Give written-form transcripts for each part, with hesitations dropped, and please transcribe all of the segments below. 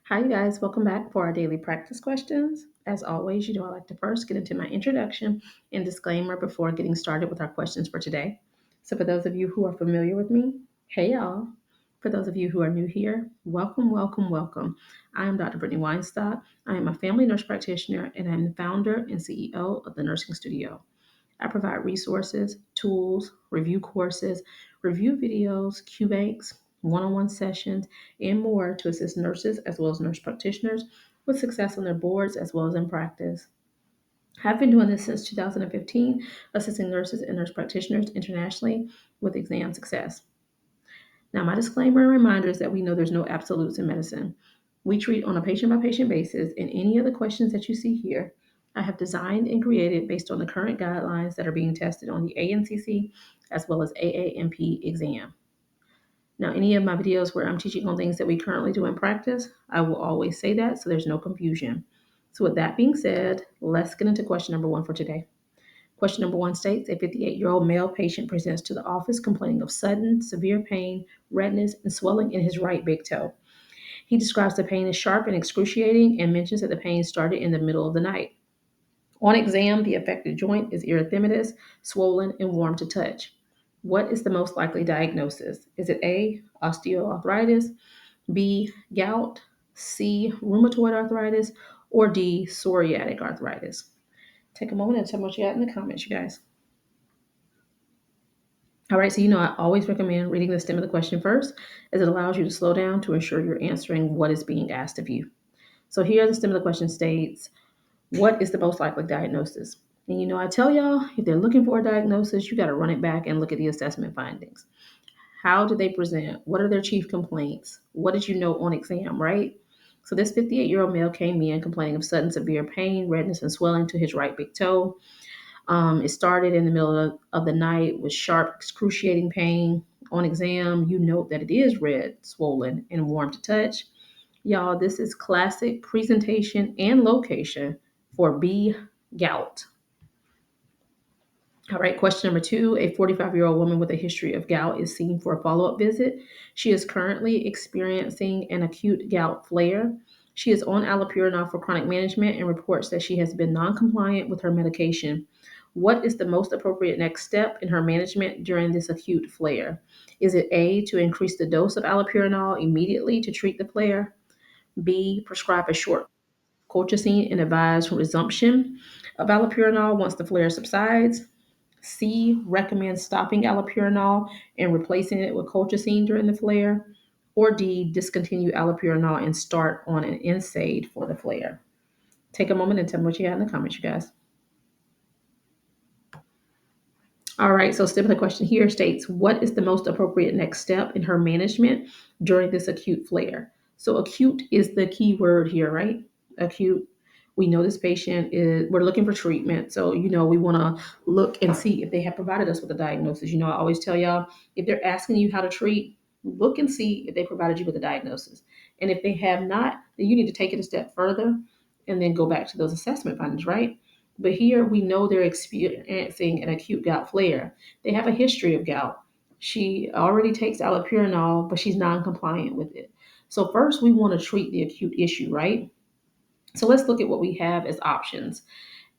Hi, you guys. Welcome back for our daily practice questions. As always, I like to first get into my introduction and disclaimer before getting started with our questions for today. So, for those of you who are familiar with me, hey, y'all. For those of you who are new here, welcome, welcome, welcome. I am Dr. Brittany Weinstock. I am a family nurse practitioner and I'm the founder and CEO of the Nursing Studio. I provide resources, tools, review courses, review videos, Q banks, one on one sessions, and more to assist nurses as well as nurse practitioners with success on their boards as well as in practice. I've been doing this since 2015, assisting nurses and nurse practitioners internationally with exam success. Now, my disclaimer and reminder is that we know there's no absolutes in medicine. We treat on a patient by patient basis, and any of the questions that you see here, I have designed and created based on the current guidelines that are being tested on the ANCC as well as AAMP exam. Now, any of my videos where I'm teaching on things that we currently do in practice, I will always say that so there's no confusion. So, with that being said, let's get into question number one for today. Question number one states a 58-year-old male patient presents to the office complaining of sudden, severe pain, redness, and swelling in his right big toe. He describes the pain as sharp and excruciating and mentions that the pain started in the middle of the night. On exam, the affected joint is erythematous, swollen, and warm to touch. What is the most likely diagnosis? Is it A, osteoarthritis, B, gout, C, rheumatoid arthritis, or D, psoriatic arthritis? Take a moment and tell me what you got in the comments, you guys. All right, so I always recommend reading the stem of the question first, as it allows you to slow down to ensure you're answering what is being asked of you. So here, the stem of the question states, what is the most likely diagnosis? And I tell y'all, if they're looking for a diagnosis, you got to run it back and look at the assessment findings. How did they present? What are their chief complaints? What did you know on exam, right? So this 58-year-old male came in complaining of sudden severe pain, redness, and swelling to his right big toe. It started in the middle of the night with sharp, excruciating pain. On exam, you note that it is red, swollen, and warm to touch. Y'all, this is classic presentation and location for B, gout. All right, question number two. A 45-year-old woman with a history of gout is seen for a follow up visit. She is currently experiencing an acute gout flare. She is on allopurinol for chronic management and reports that she has been non compliant with her medication. What is the most appropriate next step in her management during this acute flare? Is it A, to increase the dose of allopurinol immediately to treat the flare? B, prescribe a short colchicine and advise resumption of allopurinol once the flare subsides? C, recommends stopping allopurinol and replacing it with colchicine during the flare. Or D, discontinue allopurinol and start on an NSAID for the flare. Take a moment and tell me what you got in the comments, you guys. All right, so step of the question here states, what is the most appropriate next step in her management during this acute flare? So acute is the key word here, right? Acute. We know this patient is, we're looking for treatment. So, we want to look and see if they have provided us with a diagnosis. I always tell y'all, if they're asking you how to treat, look and see if they provided you with a diagnosis. And if they have not, then you need to take it a step further and then go back to those assessment findings, right? But here we know they're experiencing an acute gout flare. They have a history of gout. She already takes allopurinol, but she's non-compliant with it. So first we want to treat the acute issue, right? So let's look at what we have as options.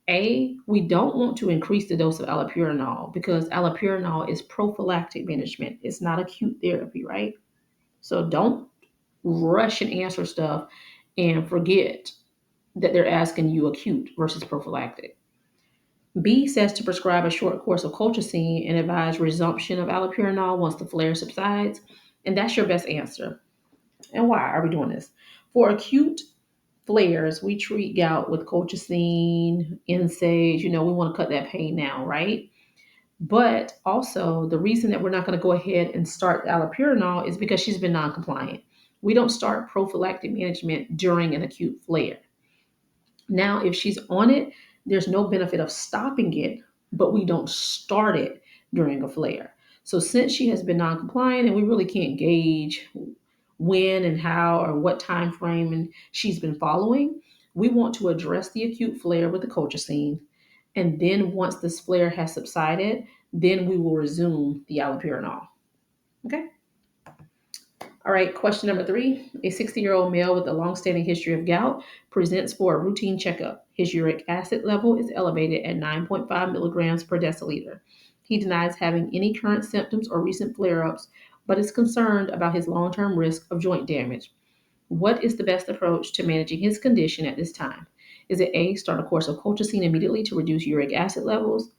A, we don't want to increase the dose of allopurinol because allopurinol is prophylactic management. It's not acute therapy, right? So don't rush and answer stuff and forget that they're asking you acute versus prophylactic. B says to prescribe a short course of colchicine and advise resumption of allopurinol once the flare subsides. And that's your best answer. And why are we doing this? For acute flares, we treat gout with colchicine, NSAIDs. We want to cut that pain now, right? But also, the reason that we're not going to go ahead and start allopurinol is because she's been non-compliant. We don't start prophylactic management during an acute flare. Now, if she's on it, there's no benefit of stopping it, but we don't start it during a flare. So since she has been non-compliant and we really can't gauge when and how or what time frame and she's been following, we want to address the acute flare with the colchicine. And then once this flare has subsided, then we will resume the allopurinol. Okay. All right, question number three. A 60-year-old male with a long-standing history of gout presents for a routine checkup. His uric acid level is elevated at 9.5 milligrams per deciliter. He denies having any current symptoms or recent flare-ups, but is concerned about his long-term risk of joint damage. What is the best approach to managing his condition at this time? Is it A, start a course of colchicine immediately to reduce uric acid levels?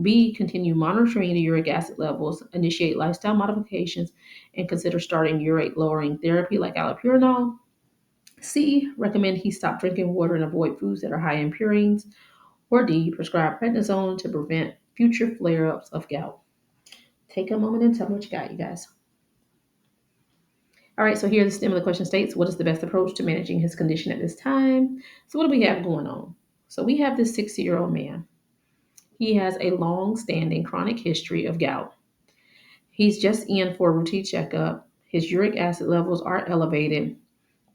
B, continue monitoring the uric acid levels, initiate lifestyle modifications, and consider starting urate lowering therapy like allopurinol? C, recommend he stop drinking water and avoid foods that are high in purines? Or D, prescribe prednisone to prevent future flare ups of gout? Take a moment and tell me what you got, you guys. All right, so here the stem of the question states, what is the best approach to managing his condition at this time? So, what do we have going on? So, we have this 60-year-old man. He has a long standing chronic history of gout. He's just in for a routine checkup. His uric acid levels are elevated,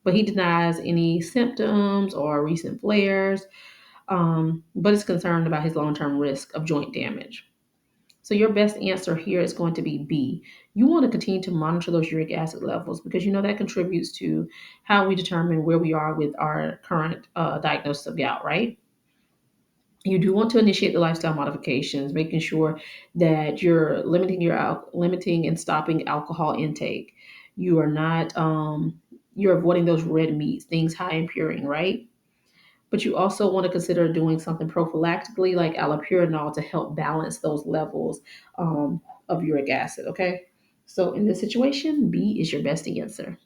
but he denies any symptoms or recent flares, but is concerned about his long term risk of joint damage. So your best answer here is going to be B. You want to continue to monitor those uric acid levels because you know that contributes to how we determine where we are with our current diagnosis of gout, right? You do want to initiate the lifestyle modifications, making sure that you're limiting and stopping alcohol intake. You are not you're avoiding those red meats, things high in purine, right? But you also want to consider doing something prophylactically like allopurinol to help balance those levels of uric acid. Okay, so in this situation, B is your best answer.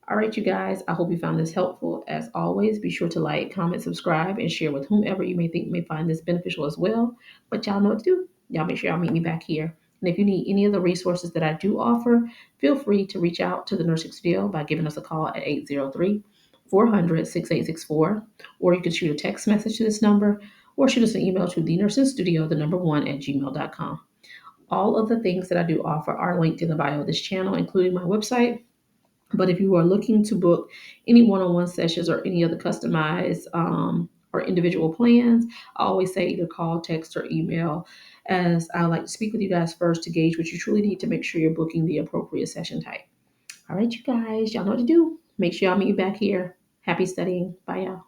All right, you guys, I hope you found this helpful. As always, be sure to like, comment, subscribe, and share with whomever you may think may find this beneficial as well. But y'all know what to do. Y'all make sure y'all meet me back here. And if you need any of the resources that I do offer, feel free to reach out to the Nursing Studio by giving us a call at 803 400 6864, or you can shoot a text message to this number, or shoot us an email to the nursing studio, the number one at gmail.com. All of the things that I do offer are linked in the bio of this channel, including my website. But if you are looking to book any one-on-one sessions or any other customized or individual plans, I always say either call, text, or email, as I like to speak with you guys first to gauge what you truly need to make sure you're booking the appropriate session type. All right, you guys, y'all know what to do. Make sure y'all meet me back here. Happy studying. Bye, y'all.